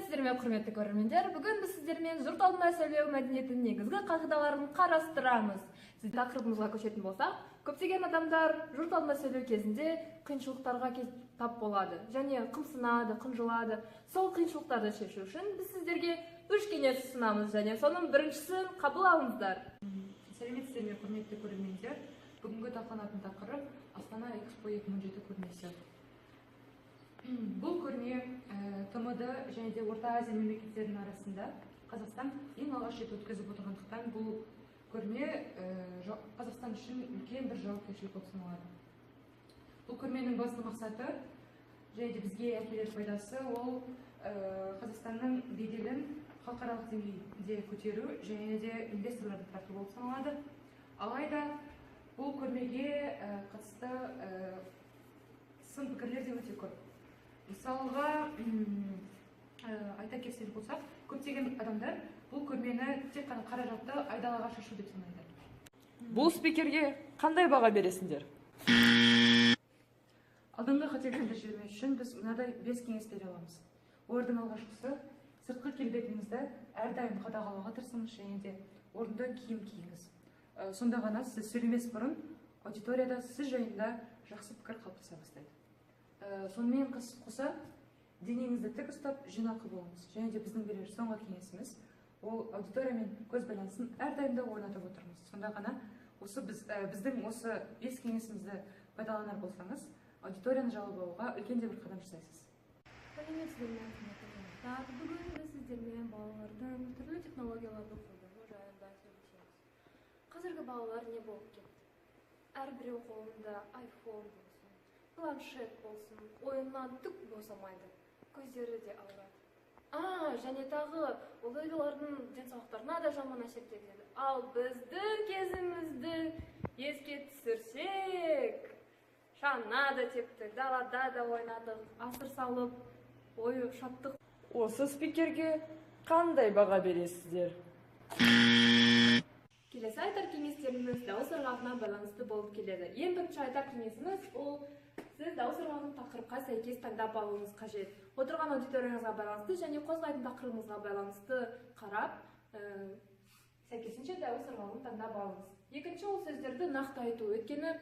Сәлеметсіздер ме, құрметті көрермендер? Бүгін біз сіздермен жұрт алдында сөйлеу мәдениетінің негізгі қағидаларын қарастырамыз. Сіз тақырыбымызға көшетін болсақ, көптеген адамдар жұрт алдында сөйлеу кезінде қиыншылықтарға тап болады және қымсынады, қынжылады. Сол қиыншылықтарды шешу үшін біз сіздерге 3 кеңес ұсынамыз және соның біріншісін қабыл алыңыздар. Сәлеметсіздер ме, құрметті көрермендер? Бүгінгі талқыланатын тақырып Астана Экспо 2017 көрмесі. Бұл көрме ТМД және де Орта Азия мемлекеттерінің арасында Қазақстан ең алғаш рет өткізіп отырғандықтан бұл көрме Қазақстан үшін үлкен бір жауапкершілік болып саналады. Бұл көрменің басты мақсаты және де бізге әкелер пайдасы ол Қазақстанның беделін халықаралық деңгейде көтеру және де инвесторларды тарту болып саналады. Алайда бұл көрмеге қатысты сын пікірлер де өте көп. Мысалға, айта кетсек болсақ, көптеген адамдар бұл көрмені тек қана қаражатты айдалаға шашу деп санайды. Бұл спикерге қандай баға бересіңдер? Алдыңғы қателіктерді жібермес үшін біз мынадай 5 кеңес бере аламыз. Олардың алғашқысы, сыртқы келбетіңізді әрдайым қадағалауға тырысыңыз және де орынды киім киіңіз. Сонда ғана сіз сөйлемес бұрын аудиторияда сіз жайында жақсы пікір қалыптаса бастайды. Сонымен қоса денеңізді тік ұстап жинақы болыңыз. Және де біздің берер соңғы кеңесіміз ол аудиториямен көз байланысын әрдайымда орнатып отырмыз. Сонда ғана біздің осы 5 кеңесімізді пайдаланар болсаңыз, аудиторияны жалып алуға үлкен де бір қадам жасайсыз. Сәлеметсіздер ме, құрметті бүгін біз сіздермен балалардың түрлі технологияларды қолдану жайында сөйлесеміз. Қазіргі балалар не болып кетті? Әрбіреу қолында iPhone болсын, планшет болсын, ойыннан түк босамайды, көздері де ауырады. Және тағы олардың денсаулықтарына да жаман әсер етеді. Ал біздің кезімізді еске түсірсек, шаңнады тептік, далада да ойнадық, асыр салып, ойып шаттық. Осы спикерге қандай баға бересіздер? Келесі айтар кеңестеріміз дауыс ырғағына байланысты болып келеді. Ең бірінші айтар кеңесіміз ол сіз дауыс ырғағын тақырыпқа сәйкес таңдап алуыңыз қажет. Отырған аудиторияңызға байланысты және қозғайтын тақырыбыңызға байланысты қарап, сәйкесінше дауыс ырғағын таңдап алыңыз. Екінші ол сөздерді нақты айту. Өйткені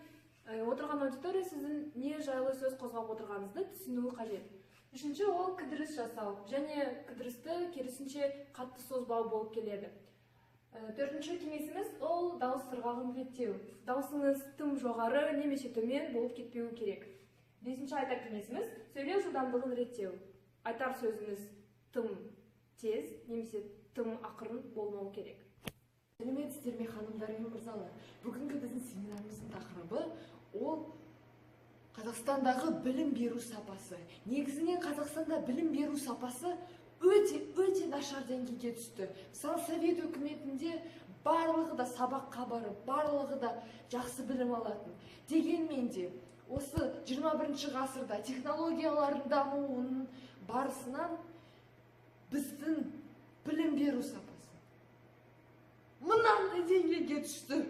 отырған аудитория сіздің не жайлы сөз қозғап отырғаныңызды түсінуі қажет. Үшінші ол кідіріс жасау және кідірісті керісінше қатты созбау болып келеді. Төртінші кеңесіміз ол дауыс ырғағын реттеу. Даусыңыз тым жоғары немесе төмен болып кетпеуі керек. Бесінші айтар кеңесіміз сөйлеу жылдамдығын реттеу. Айтар сөзіңіз тым тез немесе тым ақырын болмауы керек. Сәлеметсіздер ме, ханымдар мен мырзалар. Бүгінгі біздің семинарымыздың тақырыбы ол Қазақстандағы білім беру сапасы. Негізінен Қазақстанда білім беру сапасы өте нашар деңгейге түсті. Мысалы, Совет үкіметінде барлығы да сабаққа барып, барлығы да жақсы білім алатын. Дегенмен де осы 21 ғасырда технологиялардың дамуының барысынан біздің білім беру сапасы мынандай деңгейге түсті.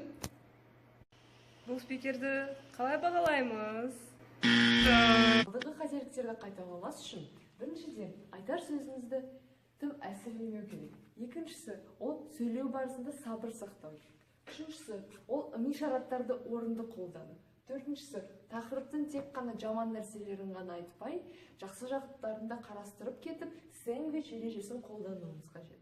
Бұл спикерді қалай бағалаймыз? Алдыңғы қателіктерді қайталамас үшін біріншіден айтар сөзіңізді тым әсірелемеу керек. Екіншісі ол сөйлеу барысында сабыр сақтау. Үшіншісі ол ишараттарды орынды қолдану. Төртіншісі тақырыптың тек қана жаман нәрселерін ғана айтпай, жақсы жақтарын да қарастырып кетіп, сэндвич ережесін қолдануыңыз қажет.